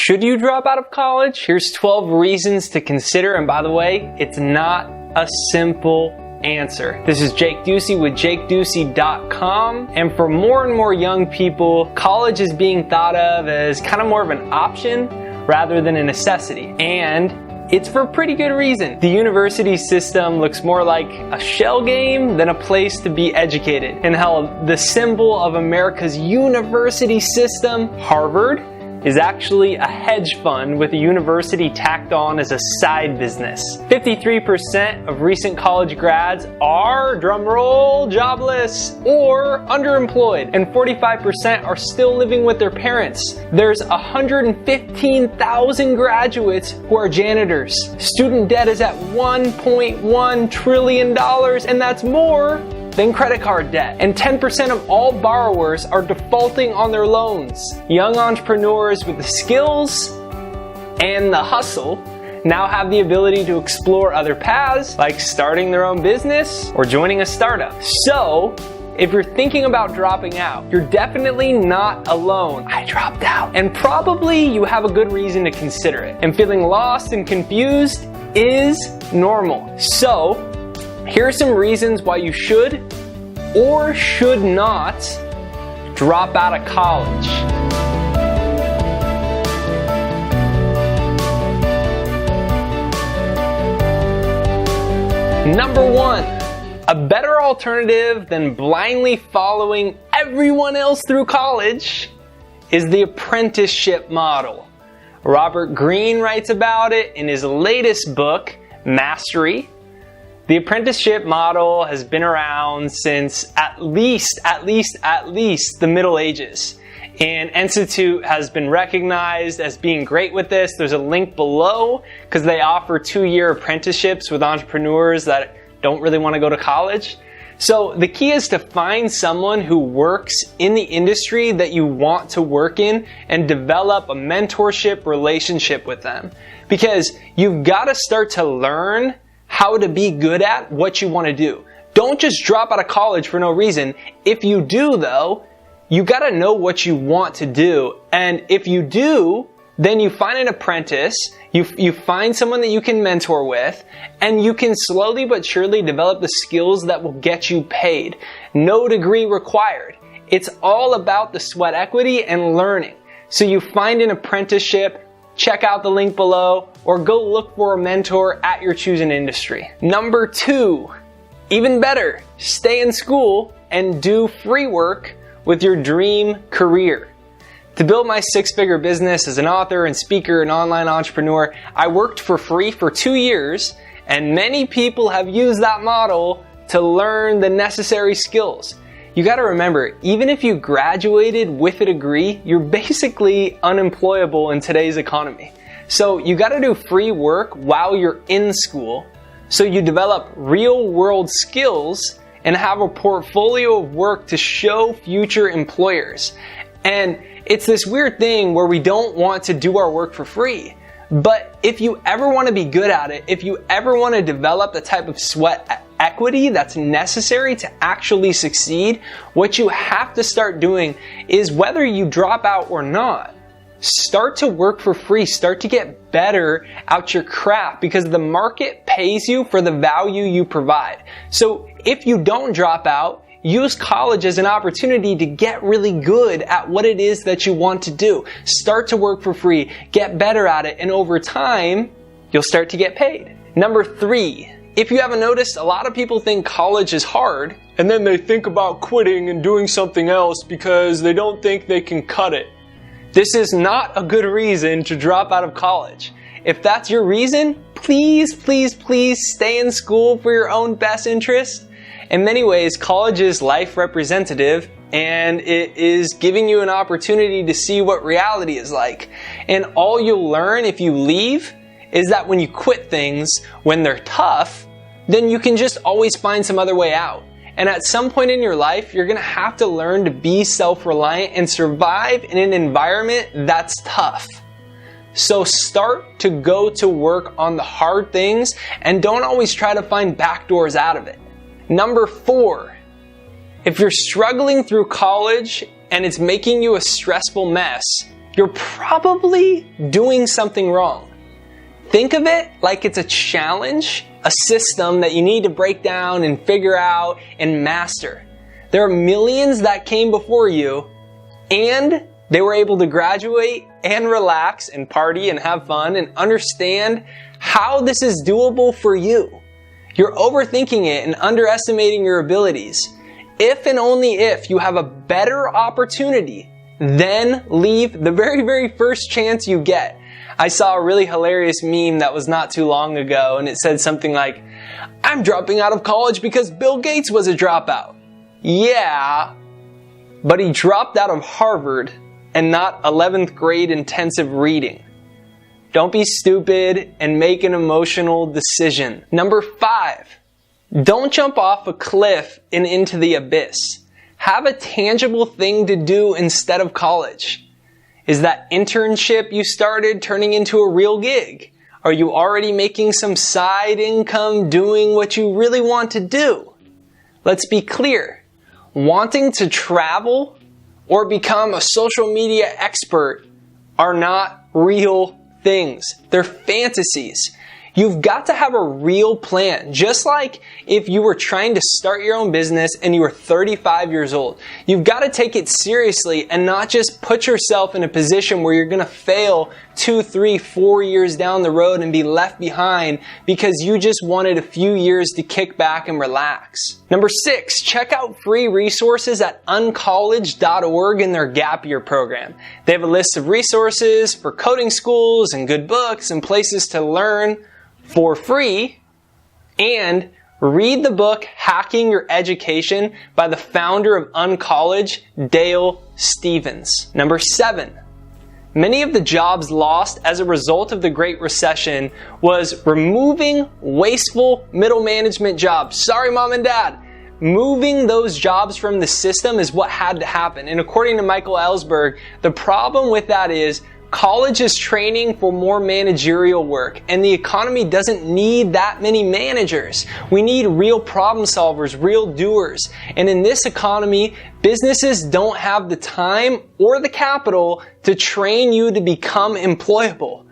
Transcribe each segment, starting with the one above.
Should you drop out of college? Here's 12 reasons to consider, and by the way, it's not a simple answer. This is Jake Ducey with JakeDucey.com, and for more and more young people, college is being thought of as kind of more of an option rather than a necessity, and it's for a pretty good reason. The university system looks more like a shell game than a place to be educated. And hell, the symbol of America's university system, Harvard, is actually a hedge fund with a university tacked on as a side business. 53% of recent college grads are, drumroll, jobless or underemployed, and 45% are still living with their parents. There's 115,000 graduates who are janitors. Student debt is at $1.1 trillion, and that's more than credit card debt. And 10% of all borrowers are defaulting on their loans. Young entrepreneurs with the skills and the hustle now have the ability to explore other paths, like starting their own business or joining a startup. So, if you're thinking about dropping out, you're definitely not alone. I dropped out. And probably you have a good reason to consider it. And feeling lost and confused is normal. So, here are some reasons why you should or should not drop out of college. Number one, a better alternative than blindly following everyone else through college is the apprenticeship model. Robert Greene writes about it in his latest book, Mastery. The apprenticeship model has been around since at least the Middle Ages. And Institute has been recognized as being great with this. There's a link below because they offer 2-year apprenticeships with entrepreneurs that don't really want to go to college. So the key is to find someone who works in the industry that you want to work in and develop a mentorship relationship with them. Because you've got to start to learn how to be good at what you want to do. Don't just drop out of college for no reason. If you do though, you got to know what you want to do. And if you do, then you find an apprentice, you find someone that you can mentor with, and you can slowly but surely develop the skills that will get you paid. No degree required. It's all about the sweat equity and learning. So you find an apprenticeship, check out the link below, or go look for a mentor at your chosen industry. Number 2, even better, stay in school and do free work with your dream career. To build my 6-figure business as an author and speaker and online entrepreneur, I worked for free for 2 years, and many people have used that model to learn the necessary skills. You gotta remember, even if you graduated with a degree, you're basically unemployable in today's economy. So you gotta do free work while you're in school, so you develop real world skills and have a portfolio of work to show future employers. And it's this weird thing where we don't want to do our work for free. But if you ever want to be good at it, if you ever want to develop the type of sweat equity that's necessary to actually succeed, what you have to start doing is, whether you drop out or not, start to work for free. Start to get better at your craft, because the market pays you for the value you provide. So if you don't drop out, use college as an opportunity to get really good at what it is that you want to do. Start to work for free, get better at it, and over time, you'll start to get paid. Number 3, if you haven't noticed, a lot of people think college is hard, and then they think about quitting and doing something else because they don't think they can cut it. This is not a good reason to drop out of college. If that's your reason, please stay in school for your own best interest. In many ways, college is life representative, and it is giving you an opportunity to see what reality is like. And all you'll learn if you leave is that when you quit things, when they're tough, then you can just always find some other way out. And at some point in your life, you're gonna have to learn to be self-reliant and survive in an environment that's tough. So start to go to work on the hard things, and don't always try to find back doors out of it. Number 4, if you're struggling through college and it's making you a stressful mess, you're probably doing something wrong. Think of it like it's a challenge, a system that you need to break down and figure out and master. There are millions that came before you, and they were able to graduate and relax and party and have fun and understand how this is doable for you. You're overthinking it and underestimating your abilities. If and only if you have a better opportunity, then leave the very first chance you get. I saw a really hilarious meme that was not too long ago, and it said something like, "I'm dropping out of college because Bill Gates was a dropout." Yeah, but he dropped out of Harvard and not 11th grade intensive reading. Don't be stupid and make an emotional decision. Number 5, don't jump off a cliff and into the abyss. Have a tangible thing to do instead of college. Is that internship you started turning into a real gig? Are you already making some side income doing what you really want to do? Let's be clear. Wanting to travel or become a social media expert are not real things. They're fantasies. You've got to have a real plan. Just like if you were trying to start your own business and you were 35 years old. You've got to take it seriously and not just put yourself in a position where you're going to fail 2, 3, 4 years down the road and be left behind because you just wanted a few years to kick back and relax. Number 6, check out free resources at uncollege.org in their gap year program. They have a list of resources for coding schools and good books and places to learn for free, and read the book Hacking Your Education by the founder of Uncollege, Dale Stevens. Number 7, many of the jobs lost as a result of the Great Recession was removing wasteful middle management jobs. Sorry, mom and dad. Moving those jobs from the system is what had to happen. And according to Michael Ellsberg, the problem with that is college is training for more managerial work, and the economy doesn't need that many managers. We need real problem solvers, real doers. And in this economy, businesses don't have the time or the capital to train you to become employable.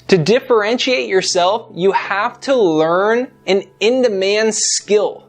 To differentiate yourself, you have to learn an in-demand skill.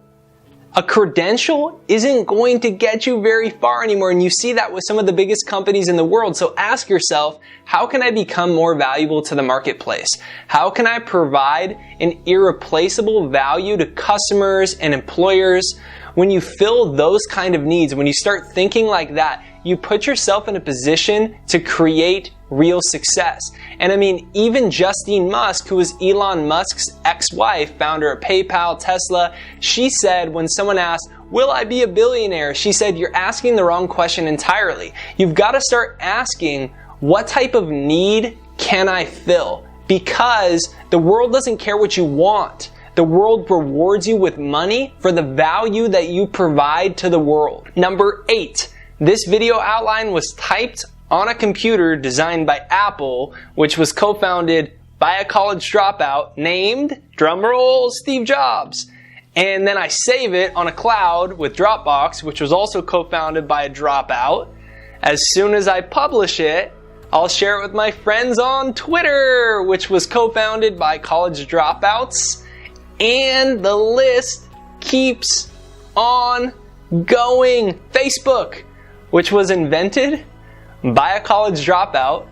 A credential isn't going to get you very far anymore, and you see that with some of the biggest companies in the world. So ask yourself, how can I become more valuable to the marketplace? How can I provide an irreplaceable value to customers and employers? When you fill those kind of needs, when you start thinking like that, you put yourself in a position to create real success. And I mean, even Justine Musk, who is Elon Musk's ex-wife, founder of PayPal, Tesla, she said when someone asked, "Will I be a billionaire?" she said, "You're asking the wrong question entirely. You've got to start asking, what type of need can I fill?" Because the world doesn't care what you want. The world rewards you with money for the value that you provide to the world. Number 8, this video outline was typed on a computer designed by Apple, which was co-founded by a college dropout named, drumroll, Steve Jobs. And then I save it on a cloud with Dropbox, which was also co-founded by a dropout. As soon as I publish it, I'll share it with my friends on Twitter, which was co-founded by college dropouts. And the list keeps on going. Facebook, which was invented by a college dropout.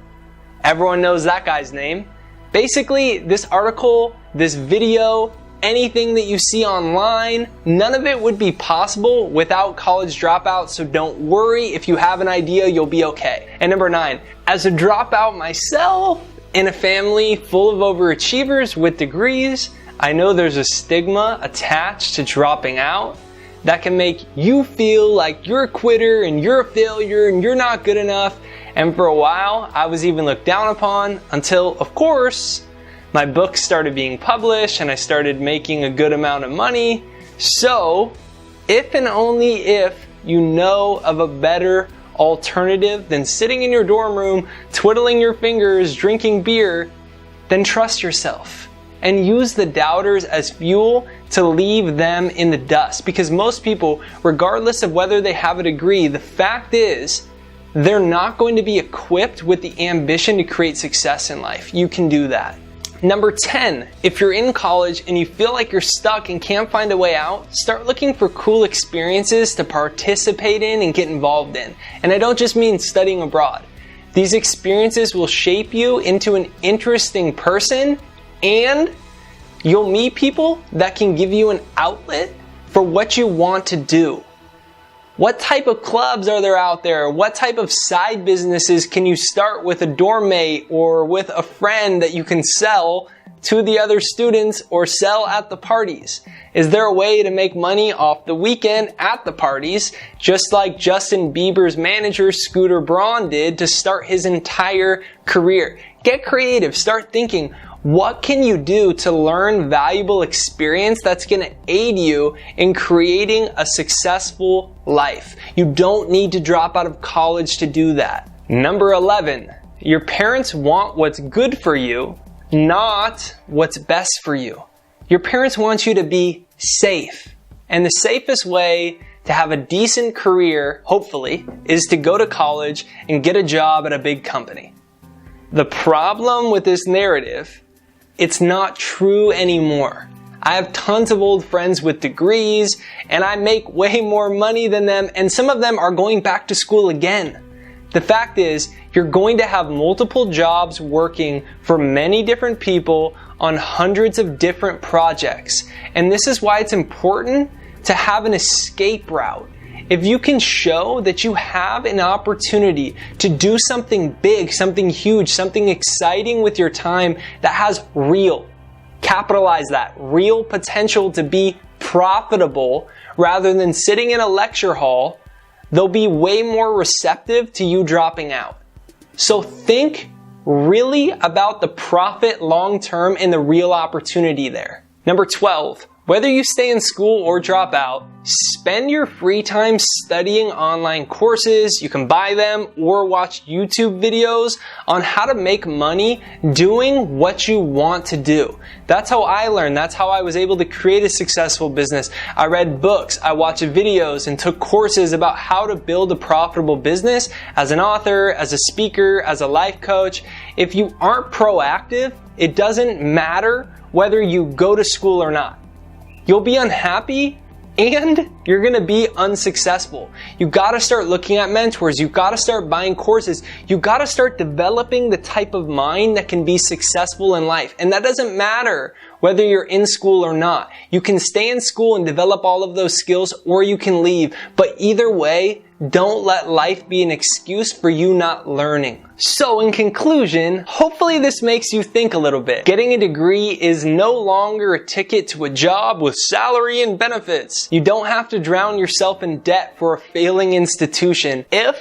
Everyone knows that guy's name. Basically, this article, this video, anything that you see online, none of it would be possible without college dropouts, so don't worry. If you have an idea, you'll be okay. And number 9, as a dropout myself, in a family full of overachievers with degrees, I know there's a stigma attached to dropping out that can make you feel like you're a quitter and you're a failure and you're not good enough. And for a while, I was even looked down upon until, of course, my books started being published and I started making a good amount of money. So, if and only if you know of a better alternative than sitting in your dorm room, twiddling your fingers, drinking beer, then trust yourself. And use the doubters as fuel to leave them in the dust. Because most people, regardless of whether they have a degree, the fact is, they're not going to be equipped with the ambition to create success in life. You can do that. Number 10, if you're in college and you feel like you're stuck and can't find a way out, start looking for cool experiences to participate in and get involved in. And I don't just mean studying abroad. These experiences will shape you into an interesting person, and you'll meet people that can give you an outlet for what you want to do. What type of clubs are there out there? What type of side businesses can you start with a dorm mate or with a friend that you can sell to the other students or sell at the parties? Is there a way to make money off the weekend at the parties, just like Justin Bieber's manager Scooter Braun did to start his entire career? Get creative. Start thinking, what can you do to learn valuable experience that's going to aid you in creating a successful life? You don't need to drop out of college to do that. Number 11, your parents want what's good for you, not what's best for you. Your parents want you to be safe. And the safest way to have a decent career, hopefully, is to go to college and get a job at a big company. The problem with this narrative, it's not true anymore. I have tons of old friends with degrees, and I make way more money than them, and some of them are going back to school again. The fact is, you're going to have multiple jobs working for many different people on hundreds of different projects. And this is why it's important to have an escape route. If you can show that you have an opportunity to do something big, something huge, something exciting with your time that has real, capitalize that, real potential to be profitable rather than sitting in a lecture hall, they'll be way more receptive to you dropping out. So think really about the profit long term and the real opportunity there. Number 12, whether you stay in school or drop out, spend your free time studying online courses. You can buy them or watch YouTube videos on how to make money doing what you want to do. That's how I learned. That's how I was able to create a successful business. I read books, I watched videos, and took courses about how to build a profitable business as an author, as a speaker, as a life coach. If you aren't proactive, it doesn't matter whether you go to school or not. You'll be unhappy and you're going to be unsuccessful. You got to start looking at mentors. You got to start buying courses. You got to start developing the type of mind that can be successful in life. And that doesn't matter whether you're in school or not. You can stay in school and develop all of those skills, or you can leave. But either way, don't let life be an excuse for you not learning. So in conclusion, hopefully this makes you think a little bit. Getting a degree is no longer a ticket to a job with salary and benefits. You don't have to drown yourself in debt for a failing institution if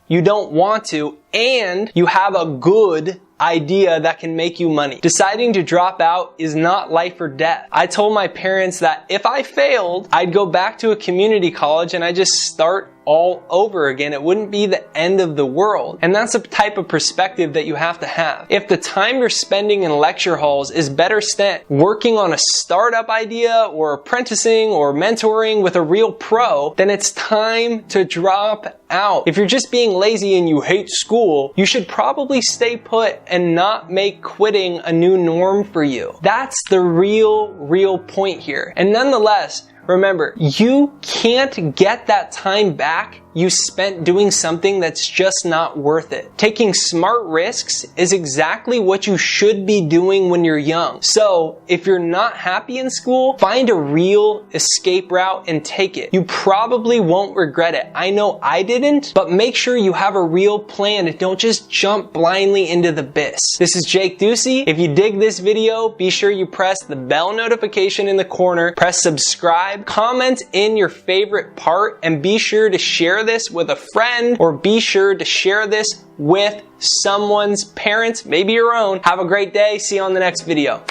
you don't want to and you have a good idea that can make you money. Deciding to drop out is not life or death. I told my parents that if I failed, I'd go back to a community college and I'd just start all over again. It wouldn't be the end of the world. And that's the type of perspective that you have to have. If the time you're spending in lecture halls is better spent working on a startup idea or apprenticing or mentoring with a real pro, then it's time to drop out. If you're just being lazy and you hate school, you should probably stay put and not make quitting a new norm for you. That's the real point here. And nonetheless, remember, you can't get that time back you spent doing something that's just not worth it. Taking smart risks is exactly what you should be doing when you're young. So if you're not happy in school, find a real escape route and take it. You probably won't regret it. I know I didn't, but make sure you have a real plan and don't just jump blindly into the abyss. This is Jake Ducey. If you dig this video, be sure you press the bell notification in the corner, press subscribe, comment in your favorite part, and be sure to share this with a friend, or be sure to share this with someone's parents, maybe your own. Have a great day. See you on the next video.